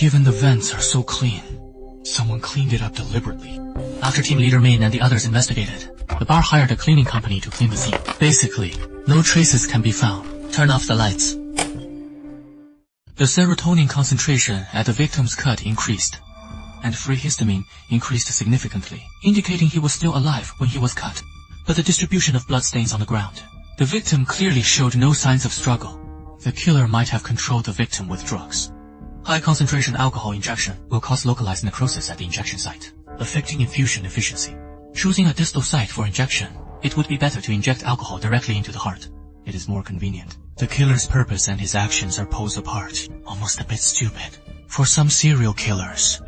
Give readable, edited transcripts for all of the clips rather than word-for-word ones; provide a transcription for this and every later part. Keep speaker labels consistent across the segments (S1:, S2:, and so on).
S1: Even the vents are so clean. Someone cleaned it up deliberately. After team leader Min and the others investigated, the bar hired a cleaning company to clean the scene. Basically, no traces can be found. Turn off the lights. The serotonin concentration at the victim's cut increased, and free histamine increased significantly, indicating he was still alive when he was cut. But the distribution of bloodstains on the ground. The victim clearly showed no signs of struggle. The killer might have controlled the victim with drugs. High concentration alcohol injection will cause localized necrosis at the injection site, affecting infusion efficiency. Choosing a distal site for injection, it would be better to inject alcohol directly into the heart. It is more convenient. The killer's purpose and his actions are poles apart, almost a bit stupid. For some serial killers,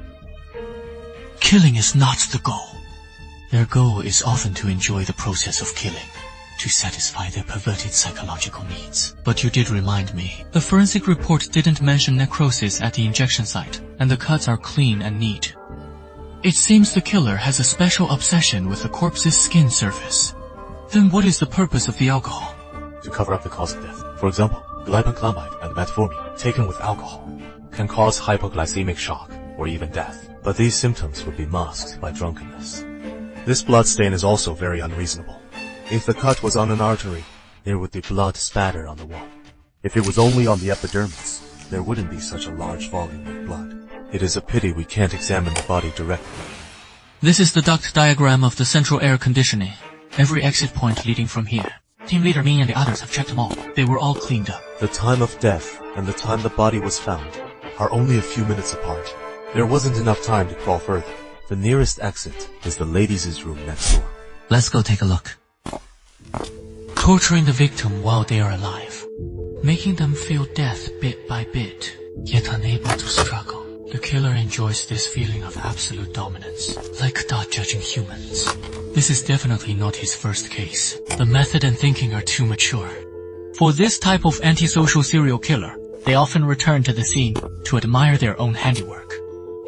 S1: killing is not the goal. Their goal is often to enjoy the process of killing, to satisfy their perverted psychological needs. But you did remind me. The forensic report didn't mention necrosis at the injection site, and the cuts are clean and neat. It seems the killer has a special obsession with the corpse's skin surface. Then what is the purpose of the alcohol?
S2: To cover up the cause of death. For example, glibenclamide and metformin, taken with alcohol, can cause hypoglycemic shock or even death. But these symptoms would be masked by drunkenness. This blood stain is also very unreasonable. If the cut was on an artery, there would be blood spatter on the wall. If it was only on the epidermis, there wouldn't be such a large volume of blood. It is a pity we can't examine the body directly.
S1: This is the duct diagram of the central air conditioning. Every exit point leading from here. Team leader Ming and the others have checked them all. They were all cleaned up.
S2: The time of death and the time the body was found are only a few minutes apart. There wasn't enough time to crawl further. The nearest exit is the ladies' room next door.
S1: Let's go take a look. Torturing the victim while they are alive, making them feel death bit by bit, yet unable to struggle. The killer enjoys this feeling of absolute dominance, like God judging humans. This is definitely not his first case. The method and thinking are too mature. For this type of antisocial serial killer, they often return to the scene to admire their own handiwork.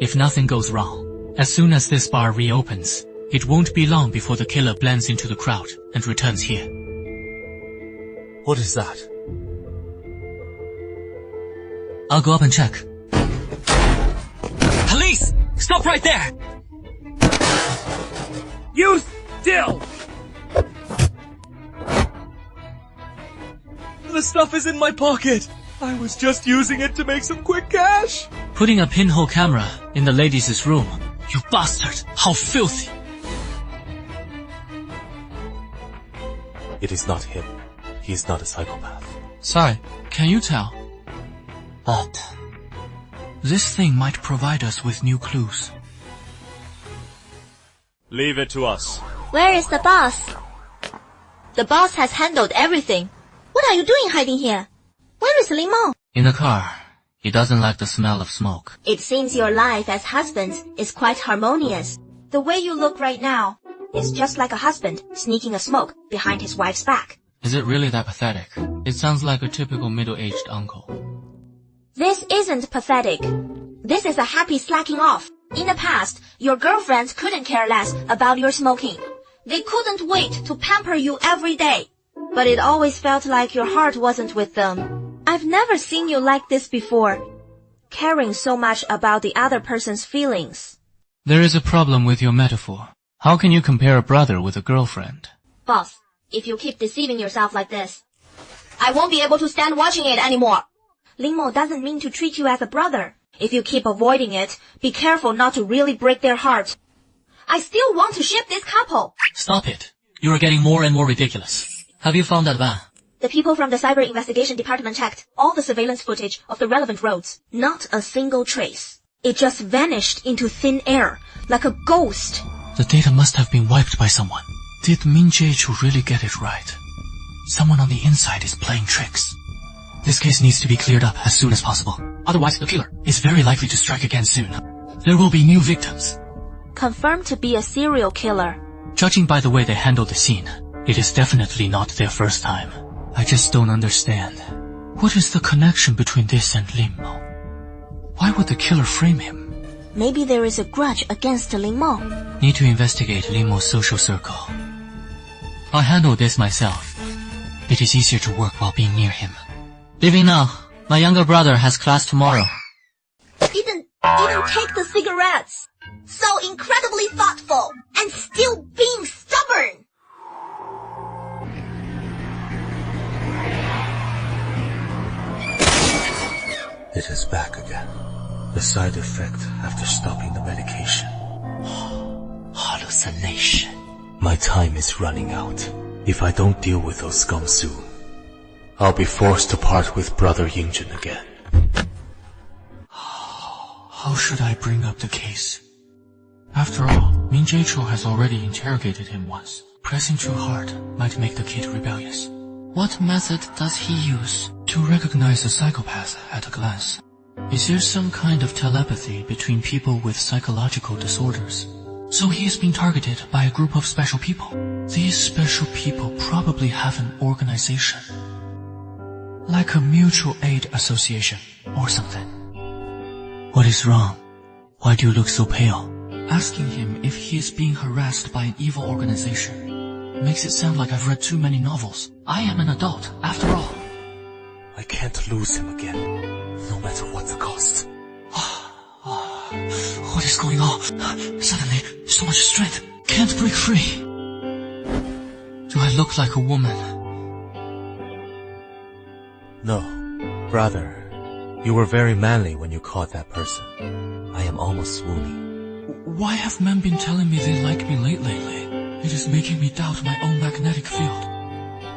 S1: If nothing goes wrong, as soon as this bar reopens, it won't be long before the killer blends into the crowd and returns here.
S2: What is that?
S1: I'll go up and check. Police! Stop right there!
S3: You still! The stuff is in my pocket. I was just using it to make some quick cash.
S1: Putting a pinhole camera in the ladies' room. You bastard! How filthy!
S2: It is not him. He is not a psychopath.
S1: Sai, can you tell? But this thing might provide us with new clues.
S3: Leave it to us.
S4: Where is the boss? The boss has handled everything. What are you doing hiding here? Where is Lin Mo?
S1: In the car. He doesn't like the smell of smoke.
S4: It seems your life as husbands is quite harmonious. The way you look right now is just like a husband sneaking a smoke behind his wife's back.
S1: Is it really that pathetic? It sounds like a typical middle-aged uncle.
S4: This isn't pathetic. This is a happy slacking off. In the past, your girlfriends couldn't care less about your smoking. They couldn't wait to pamper you every day. But it always felt like your heart wasn't with them. I've never seen you like this before, caring so much about the other person's feelings.
S1: There is a problem with your metaphor. How can you compare a brother with a girlfriend?
S4: Boss, if you keep deceiving yourself like this, I won't be able to stand watching it anymore. Lin Mo doesn't mean to treat you as a brother. If you keep avoiding it, be careful not to really break their heart. I still want to ship this couple.
S1: Stop it. You are getting more and more ridiculous. Have you found that van?
S4: The people from the cyber investigation department checked all the surveillance footage of the relevant roads. Not a single trace. It just vanished into thin air, like a ghost.
S1: The data must have been wiped by someone. Did Yingjun really get it right? Someone on the inside is playing tricks. This case needs to be cleared up as soon as possible. Otherwise, the killer is very likely to strike again soon. There will be new victims.
S4: Confirmed to be a serial killer.
S1: Judging by the way they handled the scene, it is definitely not their first time. I just don't understand. What is the connection between this and Lin Mo? Why would the killer frame him?
S4: Maybe there is a grudge against Lin Mo.
S1: Need to investigate Lin Mo's social circle. I'll handle this myself. It is easier to work while being near him. Leaving now. My younger brother has class tomorrow.
S4: didn't even take the cigarettes. So incredibly thoughtful and still being stubborn.
S2: It is back again. The side effect after stopping the medication.
S1: Hallucination.
S2: My time is running out. If I don't deal with those scum soon, I'll be forced to part with brother Yingjun again.
S1: How should I bring up the case? After all, Min Jae-cho has already interrogated him once. Pressing too hard might make the kid rebellious. What method does he use to recognize a psychopath at a glance? Is there some kind of telepathy between people with psychological disorders? So he is being targeted by a group of special people. These special people probably have an organization. Like a mutual aid association or something. What is wrong? Why do you look so pale? Asking him if he is being harassed by an evil organization makes it sound like I've read too many novels. I am an adult, after all.
S2: I can't lose him again, no matter what the cost.
S1: What is going on? Suddenly, so much strength. Can't break free. Do I look like a woman?
S2: No, brother. You were very manly when you caught that person. I am almost swooning.
S1: Why have men been telling me they like me lately? It is making me doubt my own magnetic field.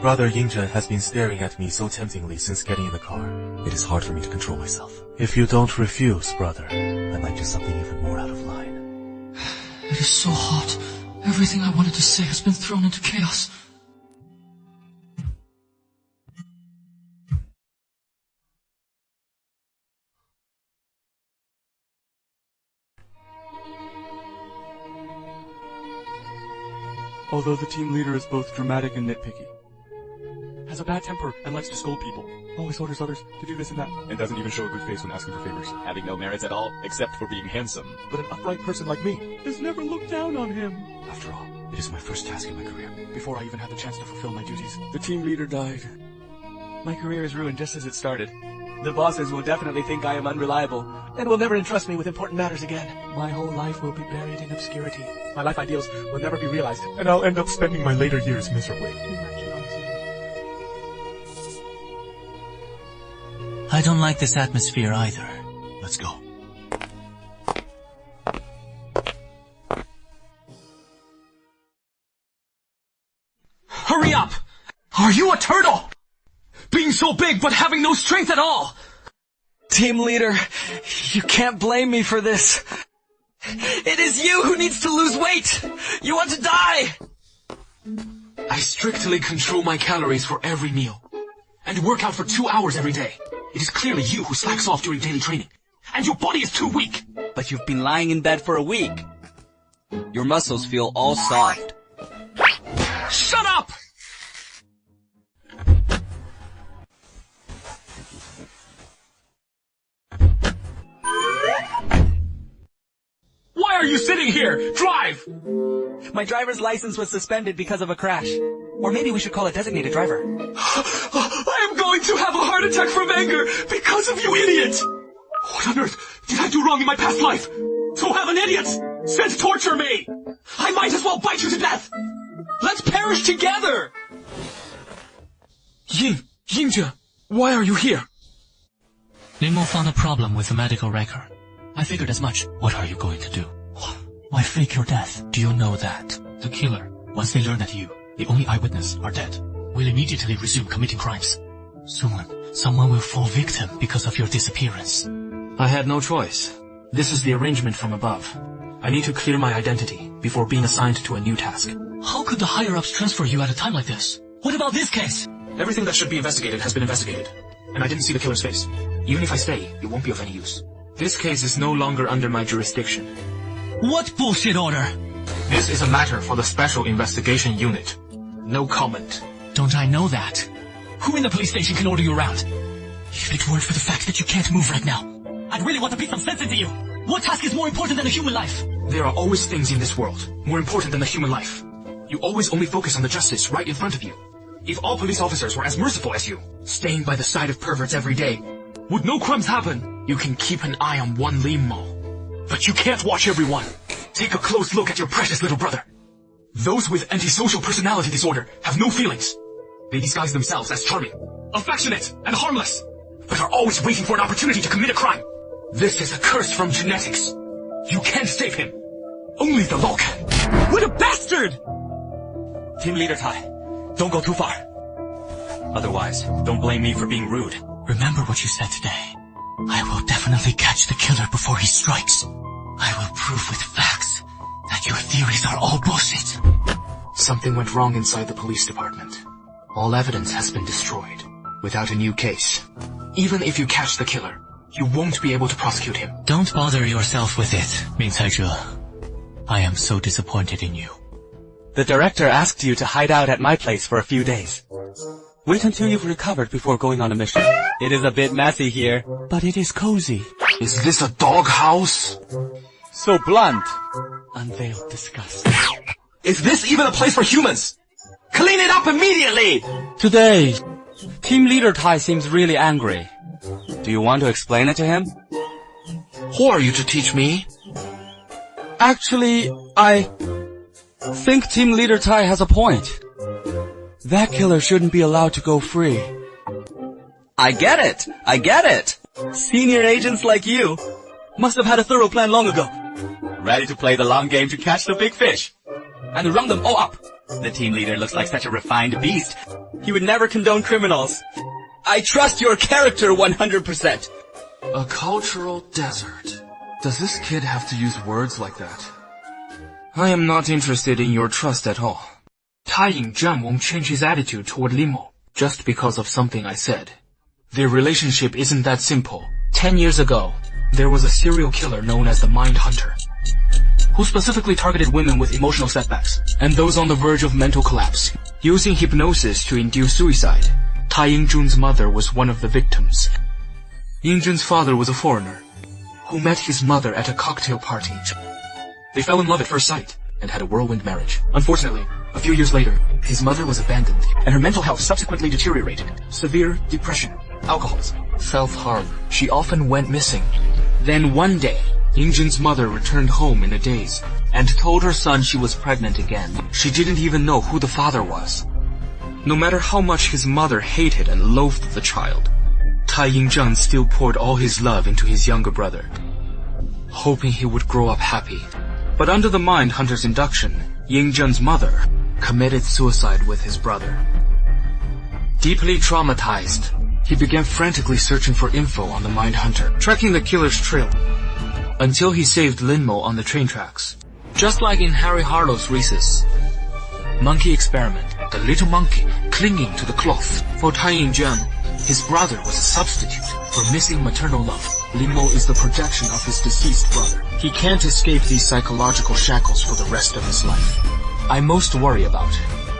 S2: Brother Yingjun has been staring at me so temptingly since getting in the car. It is hard for me to control myself. If you don't refuse, brother, I might do something even more out of line.
S1: It is so hot. Everything I wanted to say has been thrown into chaos.
S3: Although the team leader is both dramatic and nitpicky. Has a bad temper and likes to scold people. Always orders others to do this and that. And doesn't even show a good face when asking for favors.
S5: Having no merits at all, except for being handsome.
S3: But an upright person like me has never looked down on him.
S2: After all, it is my first task in my career.
S3: Before I even had the chance to fulfill my duties, the team leader died. My career is ruined just as it started. The bosses will definitely think I am unreliable, and will never entrust me with important matters again. My whole life will be buried in obscurity. My life ideals will never be realized, and I'll end up spending my later years miserably.
S1: I don't like this atmosphere either.
S2: Let's go.
S3: Hurry up! Are you a turtle? Being so big but having no strength at all! Team leader, you can't blame me for this. It is you who needs to lose weight! You want to die! I strictly control my calories for every meal, and work out for 2 hours every day. It is clearly you who slacks off during daily training, and your body is too weak!
S6: But you've been lying in bed for a week. Your muscles feel all soft.
S3: Shut up! Why are you sitting here? Drive!
S6: My driver's license was suspended because of a crash. Or maybe we should call a designated driver.
S3: I am going to have a heart attack from anger because of you idiot! What on earth did I do wrong in my past life? To have an idiot sent to torture me! I might as well bite you to death! Let's perish together! Yingjun, why are you here?
S1: Lin Mo found a problem with the medical record. I figured as much. What are you going to do? Why fake your death? Do you know that the killer, once they learn that you, the only eyewitness, are dead, will immediately resume committing crimes? Soon, someone will fall victim because of your disappearance.
S7: I had no choice. This is the arrangement from above. I need to clear my identity before being assigned to a new task.
S1: How could the higher-ups transfer you at a time like this? What about this case?
S7: Everything that should be investigated has been investigated, and I didn't see the killer's face. Even if I stay, it won't be of any use. This case is no longer under my jurisdiction.
S1: What bullshit order?
S7: This is a matter for the Special Investigation Unit. No comment.
S1: Don't I know that? Who in the police station can order you around? If it weren't for the fact that you can't move right now, I'd really want to beat some sense into you. What task is more important than a human life?
S7: There are always things in this world more important than the human life. You always only focus on the justice right in front of you. If all police officers were as merciful as you, staying by the side of perverts every day, would no crimes happen? You can keep an eye on one Lin Mo, but you can't watch everyone. Take a close look at your precious little brother. Those with antisocial personality disorder have no feelings. They disguise themselves as charming, affectionate, and harmless, but are always waiting for an opportunity to commit a crime. This is a curse from genetics. You can't save him. Only the law can.
S3: What a bastard!
S6: Team Leader Tai, don't go too far. Otherwise, don't blame me for being rude.
S1: Remember what you said today. I will definitely catch the killer before he strikes. I will prove with facts that your theories are all bullshit.
S7: Something went wrong inside the police department. All evidence has been destroyed. Without a new case, even if you catch the killer, you won't be able to prosecute him.
S1: Don't bother yourself with it, Caizhe. I am so disappointed in you.
S6: The director asked you to hide out at my place for a few days. Wait until you've recovered before going on a mission. It is a bit messy here, but it is cozy.
S7: Is this a doghouse?
S6: So blunt. Unveiled disgust.
S3: Is this even a place for humans? Clean it up immediately!
S6: Today, Team Leader Tai seems really angry. Do you want to explain it to him?
S7: Who are you to teach me?
S6: Actually, I think Team Leader Tai has a point. That killer shouldn't be allowed to go free.
S3: I get it! Senior agents like you must have had a thorough plan long ago. Ready to play the long game to catch the big fish. And round them all up. The team leader looks like such a refined beast. He would never condone criminals. I trust your character 100%.
S7: A cultural desert. Does this kid have to use words like that? I am not interested in your trust at all. Yingjun won't change his attitude toward Lin Mo just because of something I said. Their relationship isn't that simple. 10 years ago, there was a serial killer known as the Mind Hunter, who specifically targeted women with emotional setbacks and those on the verge of mental collapse, using hypnosis to induce suicide. Yingjun's mother was one of the victims. Yingjun's father was a foreigner who met his mother at a cocktail party. They fell in love at first sight and had a whirlwind marriage. Unfortunately, a few years later, his mother was abandoned, and her mental health subsequently deteriorated. Severe depression, alcoholism, self-harm. She often went missing. Then one day, Yingjun's mother returned home in a daze and told her son she was pregnant again. She didn't even know who the father was. No matter how much his mother hated and loathed the child, Yingjun still poured all his love into his younger brother, hoping he would grow up happy. But under the Mind Hunter's induction, Yingjun's mother committed suicide with his brother. Deeply traumatized, he began frantically searching for info on the Mind Hunter, tracking the killer's trail, until he saved Lin Mo on the train tracks. Just like in Harry Harlow's Reese's Monkey Experiment, the little monkey clinging to the cloth. For Yingjun, his brother was a substitute for missing maternal love. Lin Mo is the projection of his deceased brother. He can't escape these psychological shackles for the rest of his life. I most worry about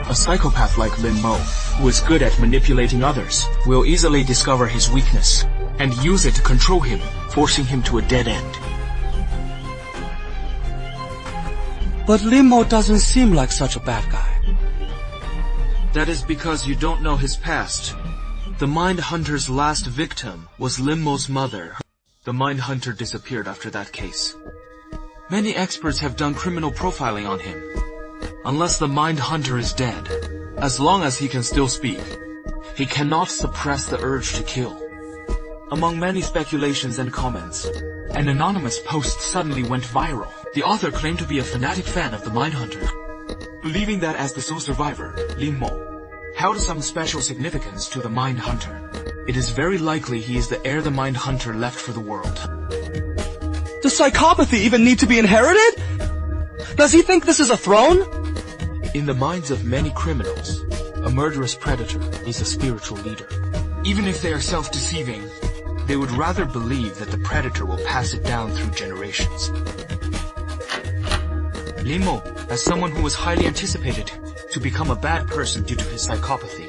S7: a psychopath like Lin Mo, who is good at manipulating others, will easily discover his weakness and use it to control him, forcing him to a dead end.
S6: But Lin Mo doesn't seem like such a bad guy.
S7: That is because you don't know his past. The Mind Hunter's last victim was Lin Mo's mother. The Mind Hunter disappeared after that case. Many experts have done criminal profiling on him. Unless the Mind Hunter is dead, as long as he can still speak, he cannot suppress the urge to kill. Among many speculations and comments, an anonymous post suddenly went viral. The author claimed to be a fanatic fan of the Mind Hunter, believing that as the sole survivor, Lin Mo held some special significance to the Mind Hunter. It is very likely he is the heir the Mind Hunter left for the world.
S3: Does psychopathy even need to be inherited? Does he think this is a throne?
S7: In the minds of many criminals, a murderous predator is a spiritual leader. Even if they are self-deceiving, they would rather believe that the predator will pass it down through generations. Lin Mo, as someone who was highly anticipated to become a bad person due to his psychopathy,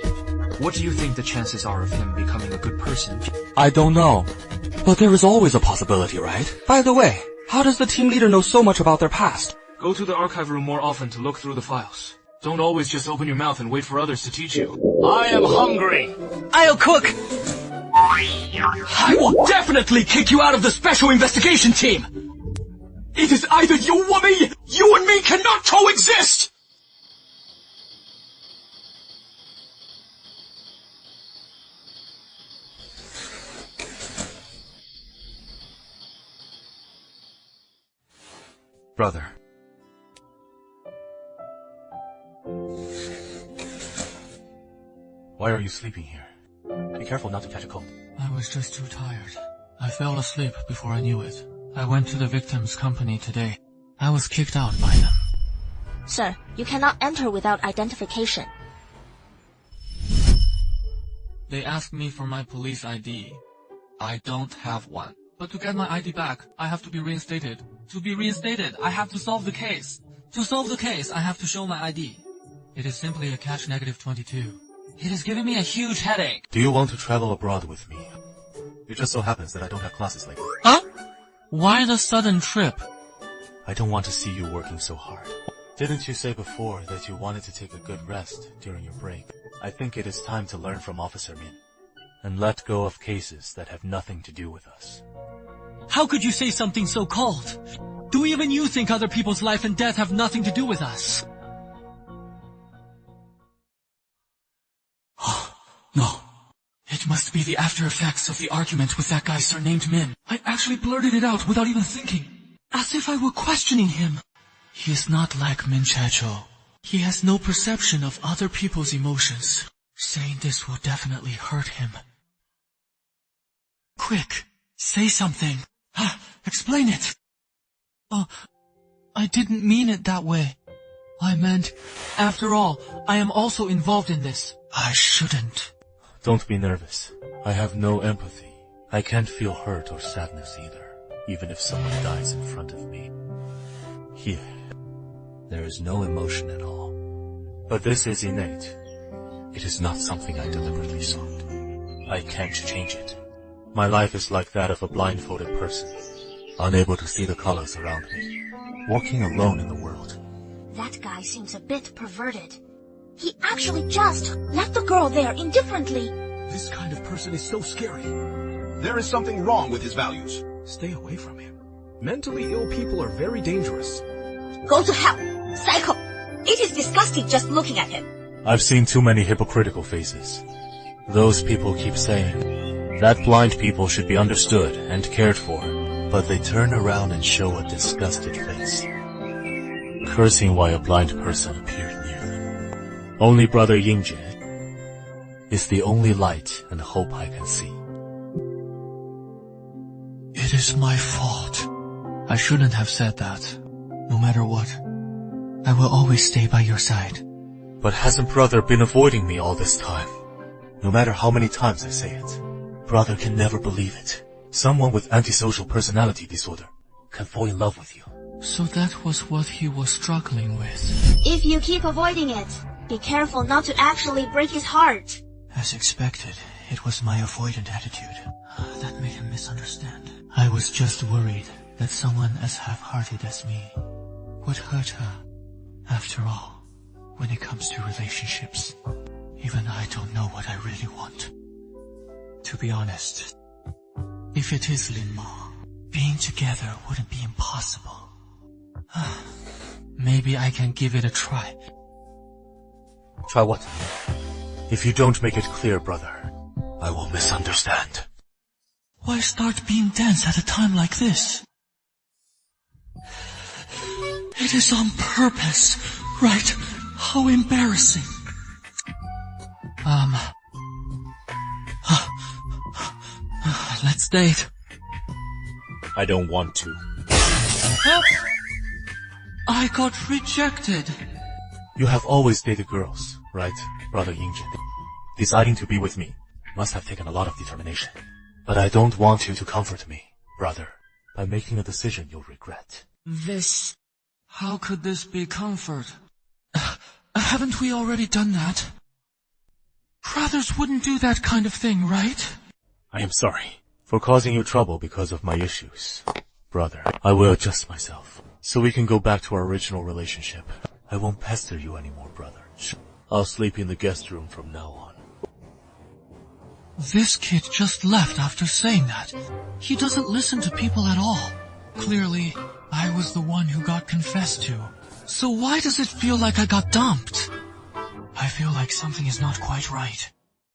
S7: what do you think the chances are of him becoming a good person?
S6: I don't know. But there is always a possibility, right? By the way, how does the team leader know so much about their past?
S7: Go to the archive room more often to look through the files. Don't always just open your mouth and wait for others to teach you. I am hungry!
S3: I'll cook! I will definitely kick you out of the special investigation team! It is either you or me! You and me cannot coexist!
S2: Brother. Why are you sleeping here? Be careful not to catch a cold.
S1: I was just too tired. I fell asleep before I knew it. I went to the victim's company today. I was kicked out by them.
S4: Sir, you cannot enter without identification.
S1: They asked me for my police ID. I don't have one. But to get my ID back, I have to be reinstated. To be reinstated, I have to solve the case. To solve the case, I have to show my ID. It is simply a catch -22. It is giving me a huge headache.
S2: Do you want to travel abroad with me? It just so happens that I don't have classes lately.
S1: Huh? Why the sudden trip?
S2: I don't want to see you working so hard. Didn't you say before that you wanted to take a good rest during your break? I think it is time to learn from Officer Min and let go of cases that have nothing to do with us.
S1: How could you say something so cold? Do even you think other people's life and death have nothing to do with us? No. It must be the after effects of the argument with that guy surnamed Min. I actually blurted it out without even thinking. As if I were questioning him. He is not like Min Chaizhe. He has no perception of other people's emotions. Saying this will definitely hurt him. Quick, say something. Explain it. I didn't mean it that way. I meant, after all, I am also involved in this. I shouldn't.
S2: Don't be nervous. I have no empathy. I can't feel hurt or sadness either, even if someone dies in front of me. Here, there is no emotion at all. But this is innate. It is not something I deliberately sought. I can't change it. My life is like that of a blindfolded person, unable to see the colors around me, walking alone in the world.
S4: That guy seems a bit perverted. He actually just left the girl there indifferently.
S3: This kind of person is so scary.
S8: There is something wrong with his values.
S3: Stay away from him. Mentally ill people are very dangerous.
S4: Go to hell, psycho! It is disgusting just looking at him.
S2: I've seen too many hypocritical faces. Those people keep saying that blind people should be understood and cared for, but they turn around and show a disgusted face, cursing why a blind person appeared near them. Only Brother Yingjun is the only light and hope I can see.
S1: It is my fault. I shouldn't have said that. No matter what, I will always stay by your side.
S2: But hasn't Brother been avoiding me all this time? No matter how many times I say it, Brother can never believe it. Someone with antisocial personality disorder can fall in love with you.
S1: So that was what he was struggling with.
S4: If you keep avoiding it, be careful not to actually break his heart.
S1: As expected, it was my avoidant attitude. That made him misunderstand. I was just worried that someone as half-hearted as me would hurt her. After all, when it comes to relationships, even I don't know what I really want. To be honest, if it is Lin Mo, being together wouldn't be impossible. Maybe I can give it a try.
S2: Try what? If you don't make it clear, Brother, I will misunderstand.
S1: Why start being dense at a time like this? It is on purpose, right? How embarrassing. Let's date.
S2: I don't want to.
S1: I got rejected.
S2: You have always dated girls, right, Brother Yingjun? Deciding to be with me must have taken a lot of determination. But I don't want you to comfort me, brother, by making a decision you'll regret.
S1: This... How could this be comfort? Haven't we already done that? Brothers wouldn't do that kind of thing, right?
S2: I am sorry for causing you trouble because of my issues. Brother, I will adjust myself so we can go back to our original relationship. I won't pester you anymore, brother. I'll sleep in the guest room from now on.
S1: This kid just left after saying that. He doesn't listen to people at all. Clearly, I was the one who got confessed to. So why does it feel like I got dumped? I feel like something is not quite right.